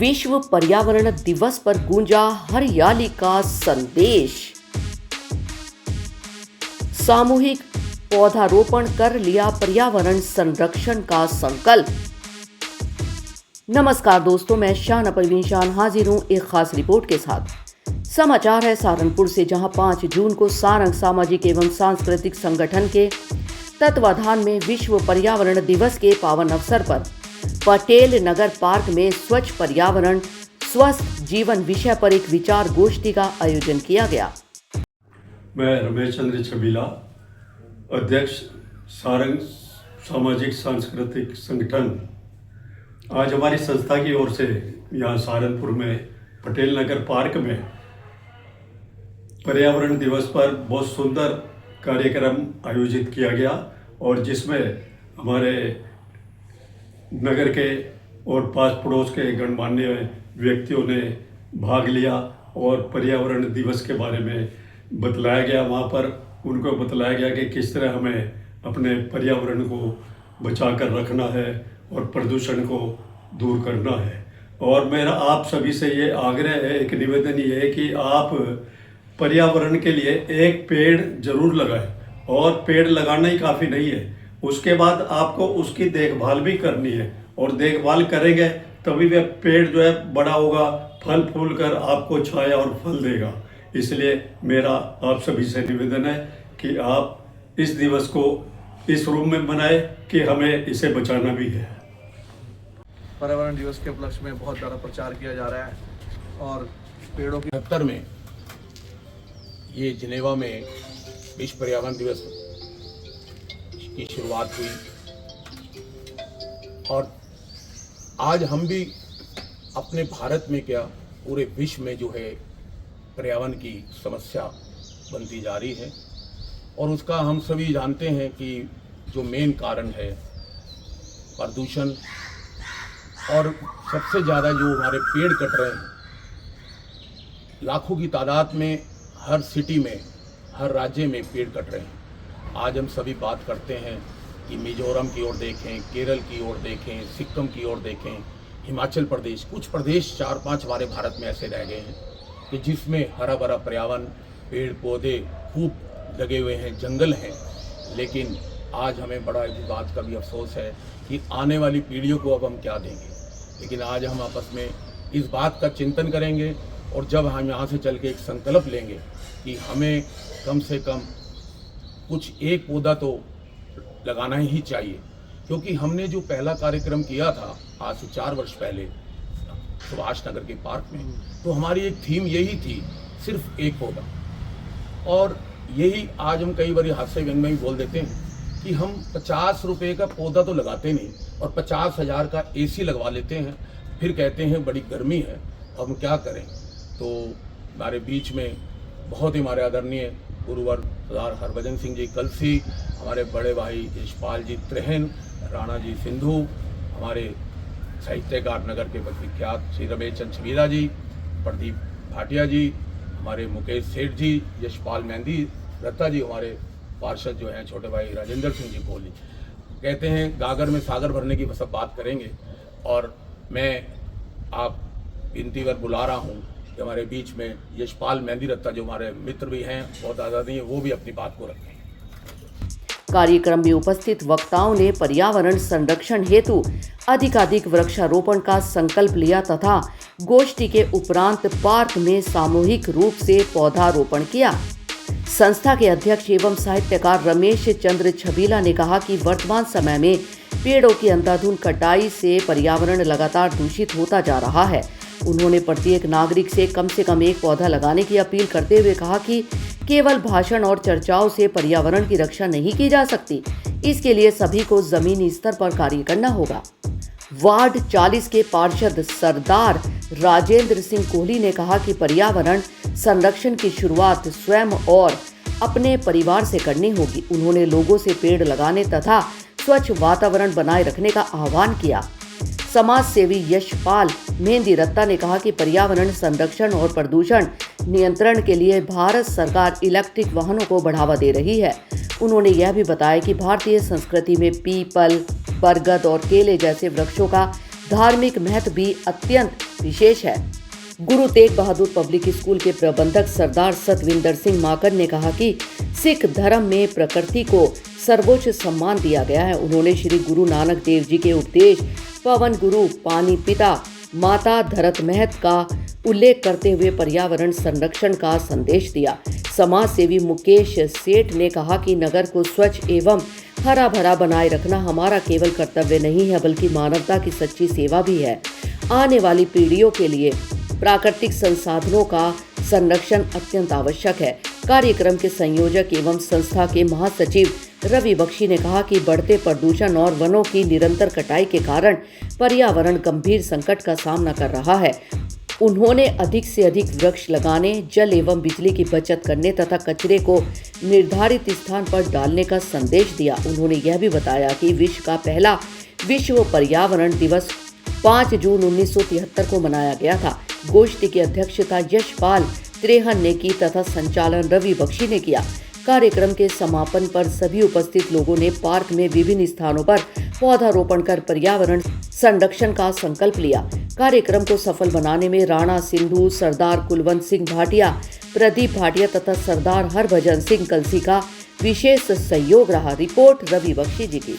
विश्व पर्यावरण दिवस पर गूंजा हरियाली का संदेश। सामूहिक पौधारोपण कर लिया पर्यावरण संरक्षण का संकल्प। नमस्कार दोस्तों, मैं शान परवीन शान हाजिर हूं एक खास रिपोर्ट के साथ। समाचार है सहारनपुर से, जहां 5 जून को सारंग सामाजिक एवं सांस्कृतिक संगठन के तत्वाधान में विश्व पर्यावरण दिवस के पावन अवसर पर पटेल नगर पार्क में स्वच्छ पर्यावरण स्वस्थ जीवन विषय पर एक विचार गोष्ठी का आयोजन किया गया। मैं रमेश चंद्र छबीला, अध्यक्ष सारंग सामाजिक सांस्कृतिक संगठन। आज हमारी संस्था की ओर से यहाँ सहारनपुर में पटेल नगर पार्क में पर्यावरण दिवस पर बहुत सुंदर कार्यक्रम आयोजित किया गया और जिसमें हमारे नगर के और पास पड़ोस के गणमान्य व्यक्तियों ने भाग लिया और पर्यावरण दिवस के बारे में बतलाया गया। वहाँ पर उनको बतलाया गया कि किस तरह हमें अपने पर्यावरण को बचा कर रखना है और प्रदूषण को दूर करना है। और मेरा आप सभी से ये आग्रह है, एक निवेदन ये है कि आप पर्यावरण के लिए एक पेड़ जरूर लगाएं। और पेड़ लगाना ही काफ़ी नहीं है, उसके बाद आपको उसकी देखभाल भी करनी है और देखभाल करेंगे तभी वह पेड़ जो है बड़ा होगा, फल फूल कर आपको छाया और फल देगा। इसलिए मेरा आप सभी से निवेदन है कि आप इस दिवस को इस रूप में मनाएं कि हमें इसे बचाना भी है। पर्यावरण दिवस के उपलक्ष्य में बहुत ज़्यादा प्रचार किया जा रहा है और पेड़ों की 1970 में ये जिनेवा में विश्व पर्यावरण दिवस की शुरुआत हुई और आज हम भी अपने भारत में क्या पूरे विश्व में जो है पर्यावरण की समस्या बनती जा रही है। और उसका हम सभी जानते हैं कि जो मेन कारण है प्रदूषण और सबसे ज़्यादा जो हमारे पेड़ कट रहे हैं, लाखों की तादाद में हर सिटी में हर राज्य में पेड़ कट रहे हैं। आज हम सभी बात करते हैं कि मिजोरम की ओर देखें, केरल की ओर देखें, सिक्किम की ओर देखें, हिमाचल प्रदेश, कुछ प्रदेश 4-5 हमारे भारत में ऐसे रह गए हैं कि जिसमें हरा भरा पर्यावरण, पेड़ पौधे खूब लगे हुए हैं, जंगल हैं। लेकिन आज हमें बड़ा इस बात का भी अफसोस है कि आने वाली पीढ़ियों को अब हम क्या देंगे। लेकिन आज हम आपस में इस बात का चिंतन करेंगे और जब हम यहाँ से चल के एक संकल्प लेंगे कि हमें कम से कम कुछ एक पौधा तो लगाना ही चाहिए। क्योंकि हमने जो पहला कार्यक्रम किया था आज से 4 वर्ष पहले सुभाष नगर के पार्क में, तो हमारी एक थीम यही थी, सिर्फ एक पौधा। और यही आज हम कई बार हादसे व्यंग में भी बोल देते हैं कि हम 50 रुपये का पौधा तो लगाते नहीं और 50,000 का AC लगवा लेते हैं, फिर कहते हैं बड़ी गर्मी है, अब हम क्या करें। तो हमारे बीच में बहुत ही हमारे आदरणीय गुरुवर सरदार हरभजन सिंह जी कलसी, हमारे बड़े भाई यशपाल जी त्रेहन, राणा जी सिंधु, हमारे साहित्यकार नगर के विख्यात श्री रमेश चंद्र छबीला जी, प्रदीप भाटिया जी, हमारे मुकेश सेठ जी, यशपाल मेहंदी रत्ता जी, हमारे पार्षद जो हैं छोटे भाई राजेंद्र सिंह जी कोहली। कहते हैं गागर में सागर भरने की सब बात करेंगे और मैं आप विनती पर बुला रहा हूँ कि हमारे बीच में यशपाल मेहंदी रत्ता जो हमारे मित्र भी हैं, बहुत आज़ादी है, वो भी अपनी बात को रखें। कार्यक्रम में उपस्थित वक्ताओं ने पर्यावरण संरक्षण हेतु अधिकाधिक वृक्षारोपण का संकल्प लिया तथा गोष्ठी के उपरांत पार्क में सामूहिक रूप से पौधारोपण किया। संस्था के अध्यक्ष एवं साहित्यकार रमेश चंद्र छबीला ने कहा कि वर्तमान समय में पेड़ों की अंधाधुंध कटाई से पर्यावरण लगातार दूषित होता जा रहा है। उन्होंने प्रत्येक नागरिक से कम एक पौधा लगाने की अपील करते हुए कहा कि केवल भाषण और चर्चाओं से पर्यावरण की रक्षा नहीं की जा सकती, इसके लिए सभी को जमीनी स्तर पर कार्य करना होगा। वार्ड 40 के पार्षद सरदार राजेंद्र सिंह कोहली ने कहा कि पर्यावरण संरक्षण की शुरुआत स्वयं और अपने परिवार से करनी होगी। उन्होंने लोगों से पेड़ लगाने तथा स्वच्छ वातावरण बनाए रखने का आह्वान किया। समाज सेवी यशपाल मेहंदी रत्ता ने कहा कि पर्यावरण संरक्षण और प्रदूषण नियंत्रण के लिए भारत सरकार इलेक्ट्रिक वाहनों को बढ़ावा दे रही है। उन्होंने यह भी बताया कि भारतीय संस्कृति में पीपल, बरगद और केले जैसे वृक्षों का धार्मिक महत्व भी अत्यंत विशेष है। गुरु तेग बहादुर पब्लिक स्कूल के प्रबंधक सरदार सतविंदर सिंह माकड़ ने कहा कि सिख धर्म में प्रकृति को सर्वोच्च सम्मान दिया गया है। उन्होंने श्री गुरु नानक देव जी के उपदेश पवन गुरु पानी पिता माता धरत महत का उल्लेख करते हुए पर्यावरण संरक्षण का संदेश दिया। समाज सेवी मुकेश सेठ ने कहा कि नगर को स्वच्छ एवं हरा भरा बनाए रखना हमारा केवल कर्तव्य नहीं है बल्कि मानवता की सच्ची सेवा भी है। आने वाली पीढ़ियों के लिए प्राकृतिक संसाधनों का संरक्षण अत्यंत आवश्यक है। कार्यक्रम के संयोजक एवं संस्था के महासचिव रवि बख्शी ने कहा कि बढ़ते प्रदूषण और वनों की निरंतर कटाई के कारण पर्यावरण गंभीर संकट का सामना कर रहा है। उन्होंने अधिक से अधिक वृक्ष लगाने, जल एवं बिजली की बचत करने तथा कचरे को निर्धारित स्थान पर डालने का संदेश दिया। उन्होंने यह भी बताया कि विश्व का पहला विश्व पर्यावरण दिवस 5 जून 1973 को मनाया गया था। गोष्ठी की अध्यक्षता यशपाल त्रेहन ने की तथा संचालन रवि बख्शी ने किया। कार्यक्रम के समापन पर सभी उपस्थित लोगों ने पार्क में विभिन्न स्थानों पर पौधारोपण कर पर्यावरण संरक्षण का संकल्प लिया। कार्यक्रम को सफल बनाने में राणा सिंधु, सरदार कुलवंत सिंह भाटिया, प्रदीप भाटिया तथा सरदार हरभजन सिंह कलसी का विशेष सहयोग रहा। रिपोर्ट रवि बख्शी जी की।